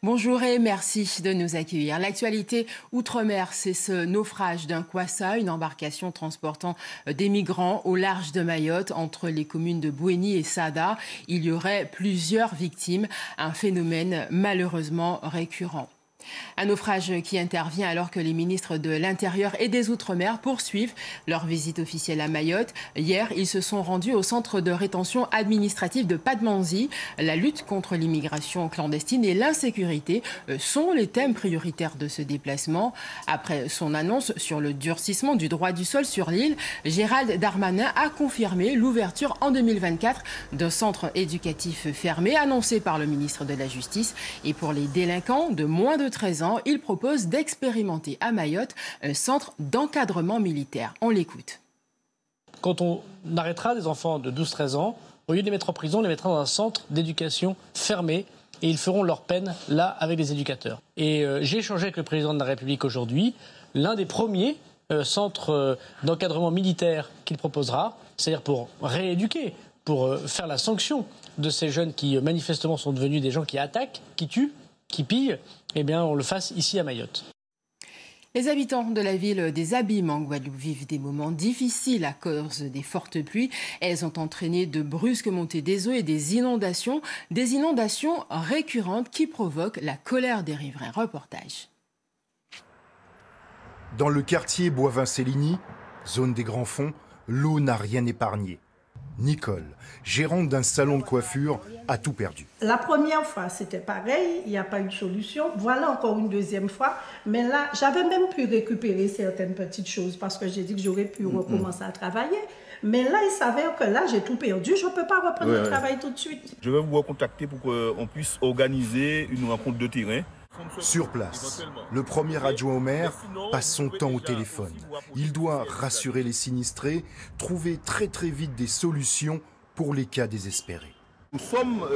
Bonjour et merci de nous accueillir. L'actualité outre-mer, c'est ce naufrage d'un kwassa, une embarcation transportant des migrants au large de Mayotte, entre les communes de Bouéni et Sada. Il y aurait plusieurs victimes, un phénomène malheureusement récurrent. Un naufrage qui intervient alors que les ministres de l'Intérieur et des Outre-mer poursuivent leur visite officielle à Mayotte. Hier, ils se sont rendus au centre de rétention administrative de Padmanzi. La lutte contre l'immigration clandestine et l'insécurité sont les thèmes prioritaires de ce déplacement. Après son annonce sur le durcissement du droit du sol sur l'île, Gérald Darmanin a confirmé l'ouverture en 2024 d'un centre éducatif fermé annoncé par le ministre de la Justice. Et pour les délinquants de moins de 13 ans, il propose d'expérimenter à Mayotte un centre d'encadrement militaire. On l'écoute. Quand on arrêtera des enfants de 12-13 ans, au lieu de les mettre en prison, on les mettra dans un centre d'éducation fermé et ils feront leur peine là avec les éducateurs. Et j'ai échangé avec le président de la République aujourd'hui. L'un des premiers centres d'encadrement militaire qu'il proposera, c'est-à-dire pour rééduquer, pour faire la sanction de ces jeunes qui manifestement sont devenus des gens qui attaquent, qui tuent, qui pillent, eh bien on le fasse ici à Mayotte. Les habitants de la ville des Abîmes en Guadeloupe vivent des moments difficiles à cause des fortes pluies. Elles ont entraîné de brusques montées des eaux et des inondations récurrentes qui provoquent la colère des riverains. Reportage. Dans le quartier Boivin-Céligny, zone des Grands Fonds, l'eau n'a rien épargné. Nicole, gérante d'un salon de coiffure, a tout perdu. La première fois, c'était pareil, il n'y a pas eu de solution. Voilà encore une deuxième fois. Mais là, j'avais même pu récupérer certaines petites choses parce que j'ai dit que j'aurais pu recommencer à travailler. Mais là, il s'avère que là, j'ai tout perdu. Je ne peux pas reprendre le travail tout de suite. Je vais vous recontacter pour qu'on puisse organiser une rencontre de terrain. Sur place, le premier adjoint au maire passe son temps au téléphone. Il doit rassurer les sinistrés, trouver très vite des solutions pour les cas désespérés. Nous sommes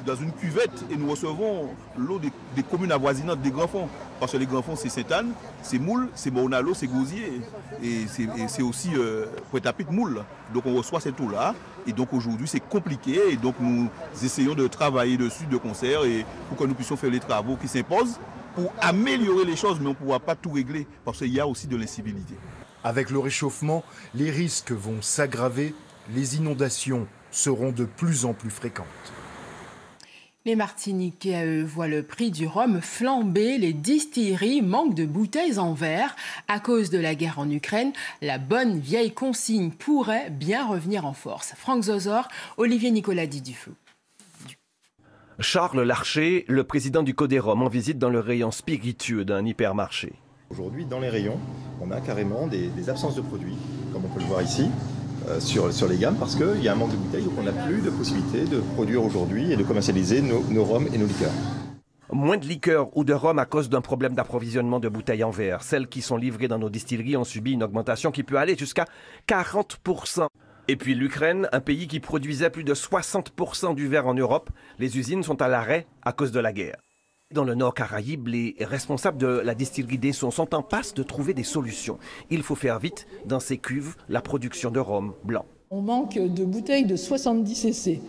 dans une cuvette et nous recevons l'eau des communes avoisinantes des Grands Fonds. Parce que les Grands Fonds, c'est Sainte-Anne, c'est Moule, c'est Mornalo, c'est Gosier. Et c'est aussi Pointe-à-Pitre, Moule. Donc on reçoit cette eau-là. Et donc aujourd'hui, c'est compliqué. Et donc nous essayons de travailler dessus de concert et pour que nous puissions faire les travaux qui s'imposent pour améliorer les choses. Mais on ne pourra pas tout régler parce qu'il y a aussi de l'incivilité. Avec le réchauffement, les risques vont s'aggraver. Les inondations seront de plus en plus fréquentes. Les Martiniquais, à eux, voient le prix du rhum flamber. Les distilleries manquent de bouteilles en verre. À cause de la guerre en Ukraine, la bonne vieille consigne pourrait bien revenir en force. Franck Zozor, Olivier Nicolas Didufou. Charles Larcher, le président du Codérome, en visite dans le rayon spiritueux d'un hypermarché. Aujourd'hui, dans les rayons, on a carrément des absences de produits, comme on peut le voir ici. Sur les gammes parce qu'il y a un manque de bouteilles, donc on n'a plus de possibilité de produire aujourd'hui et de commercialiser nos rhums et nos liqueurs. Moins de liqueurs ou de rhum à cause d'un problème d'approvisionnement de bouteilles en verre. Celles qui sont livrées dans nos distilleries ont subi une augmentation qui peut aller jusqu'à 40%. Et puis l'Ukraine, un pays qui produisait plus de 60% du verre en Europe, les usines sont à l'arrêt à cause de la guerre. Dans le Nord Caraïbe, les responsables de la distillerie d'Esson sont en passe de trouver des solutions. Il faut faire vite dans ces cuves la production de rhum blanc. On manque de bouteilles de 70 cc.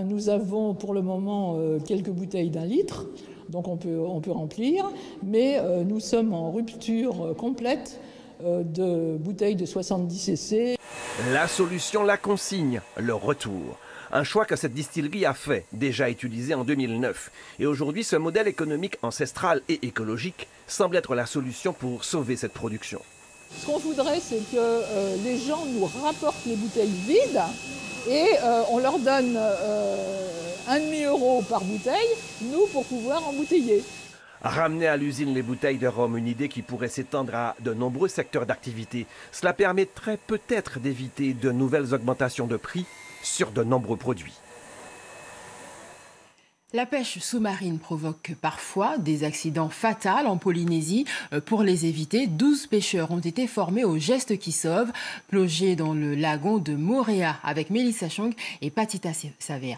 Nous avons pour le moment quelques bouteilles d'1 litre, donc on peut remplir, mais nous sommes en rupture complète de bouteilles de 70 cc. La solution, la consigne, le retour. Un choix que cette distillerie a fait, déjà utilisé en 2009. Et aujourd'hui, ce modèle économique ancestral et écologique semble être la solution pour sauver cette production. Ce qu'on voudrait, c'est que les gens nous rapportent les bouteilles vides et on leur donne 1,5 € par bouteille, nous, pour pouvoir embouteiller. Ramener à l'usine les bouteilles de rhum, une idée qui pourrait s'étendre à de nombreux secteurs d'activité. Cela permettrait peut-être d'éviter de nouvelles augmentations de prix sur de nombreux produits. La pêche sous-marine provoque parfois des accidents fatals en Polynésie. Pour les éviter, 12 pêcheurs ont été formés au geste qui sauve, plongés dans le lagon de Moorea avec Mélissa Chong et Patita Savea.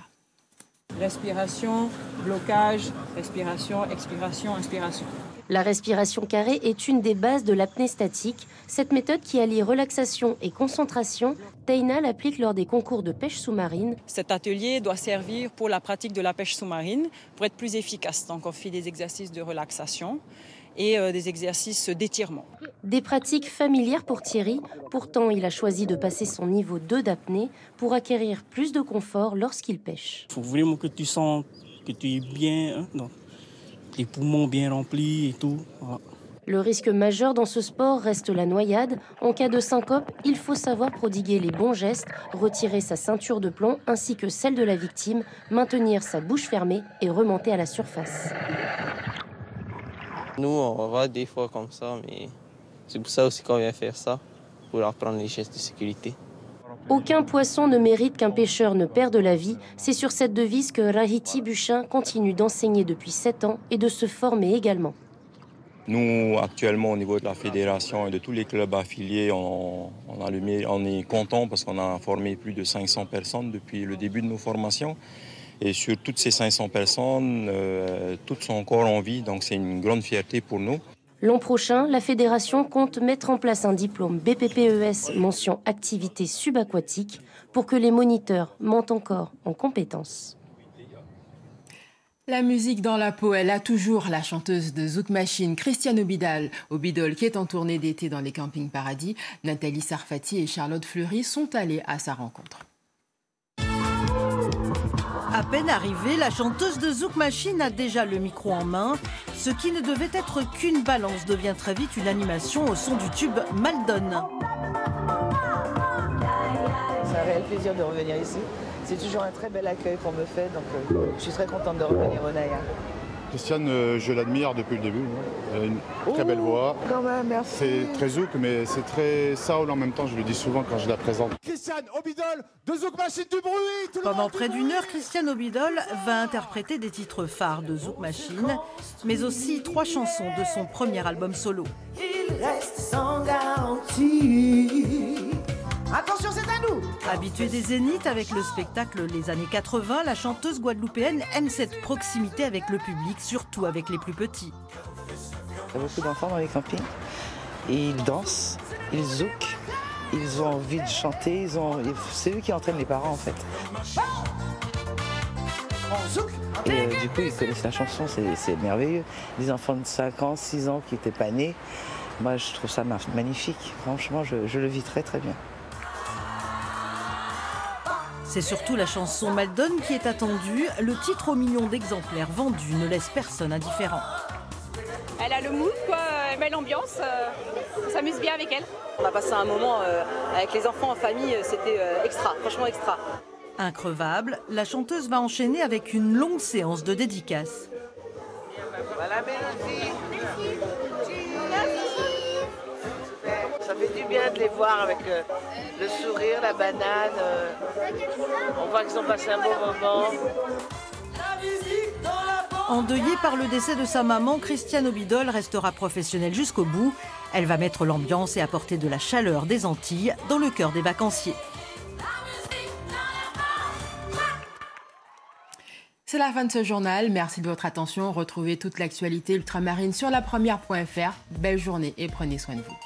Respiration, blocage, respiration, expiration, inspiration. La respiration carrée est une des bases de l'apnée statique. Cette méthode qui allie relaxation et concentration, Teina l'applique lors des concours de pêche sous-marine. Cet atelier doit servir pour la pratique de la pêche sous-marine pour être plus efficace. Donc on fait des exercices de relaxation et des exercices d'étirement. Des pratiques familières pour Thierry. Pourtant, il a choisi de passer son niveau 2 d'apnée pour acquérir plus de confort lorsqu'il pêche. Il faut vraiment que tu sens que tu es bien, donc les poumons bien remplis et tout. Voilà. Le risque majeur dans ce sport reste la noyade. En cas de syncope, il faut savoir prodiguer les bons gestes, retirer sa ceinture de plomb ainsi que celle de la victime, maintenir sa bouche fermée et remonter à la surface. Nous, on va des fois comme ça, mais c'est pour ça aussi qu'on vient faire ça, pour apprendre les gestes de sécurité. Aucun poisson ne mérite qu'un pêcheur ne perde la vie. C'est sur cette devise que Rahiti Buchin continue d'enseigner depuis 7 ans et de se former également. Nous, actuellement, au niveau de la fédération et de tous les clubs affiliés, on est content parce qu'on a formé plus de 500 personnes depuis le début de nos formations. Et sur toutes ces 500 personnes, toutes sont encore en vie, donc c'est une grande fierté pour nous. L'an prochain, la fédération compte mettre en place un diplôme BPPES mention activité subaquatique pour que les moniteurs montent encore en compétences. La musique dans la peau, elle a toujours la chanteuse de Zouk Machine, Christiane Obidol, qui est en tournée d'été dans les campings Paradis. Nathalie Sarfati et Charlotte Fleury sont allées à sa rencontre. À peine arrivée, la chanteuse de Zouk Machine a déjà le micro en main. Ce qui ne devait être qu'une balance devient très vite une animation au son du tube Maldon. C'est un réel plaisir de revenir ici. C'est toujours un très bel accueil qu'on me fait, donc je suis très contente de revenir au Naya. Christiane, je l'admire depuis le début. Elle a une très belle voix. Quand même, merci. C'est très zouk, mais c'est très soul en même temps. Je le dis souvent quand je la présente. Christiane Obidol de Zouk Machine, du bruit. Pendant près d'une heure, Christiane Obidol va interpréter des titres phares de Zouk Machine, mais aussi 3 chansons de son premier album solo. Il reste sans garantie. Attention, c'est à nous! Habituée des zéniths avec le spectacle Les années 80, la chanteuse guadeloupéenne aime cette proximité avec le public, surtout avec les plus petits. Il y a beaucoup d'enfants dans les campings et ils dansent, ils zoukent, ils ont envie de chanter, c'est eux qui entraînent les parents en fait. Et du coup, ils connaissent la chanson, c'est merveilleux. Des enfants de 5 ans, 6 ans qui n'étaient pas nés, moi je trouve ça magnifique. Franchement, je le vis très très bien. C'est surtout la chanson Maldon qui est attendue. Le titre aux millions d'exemplaires vendus ne laisse personne indifférent. Elle a le mood, quoi. Elle met l'ambiance. On s'amuse bien avec elle. On a passé un moment avec les enfants en famille, c'était extra, franchement extra. Increvable, la chanteuse va enchaîner avec une longue séance de dédicaces. Voilà, merci. Ça fait du bien de les voir avec le sourire, la banane. On voit qu'ils ont passé un bon moment. Endeuillée par le décès de sa maman, Christiane Obidol restera professionnelle jusqu'au bout. Elle va mettre l'ambiance et apporter de la chaleur des Antilles dans le cœur des vacanciers. C'est la fin de ce journal. Merci de votre attention. Retrouvez toute l'actualité ultramarine sur lapremière.fr. Belle journée et prenez soin de vous.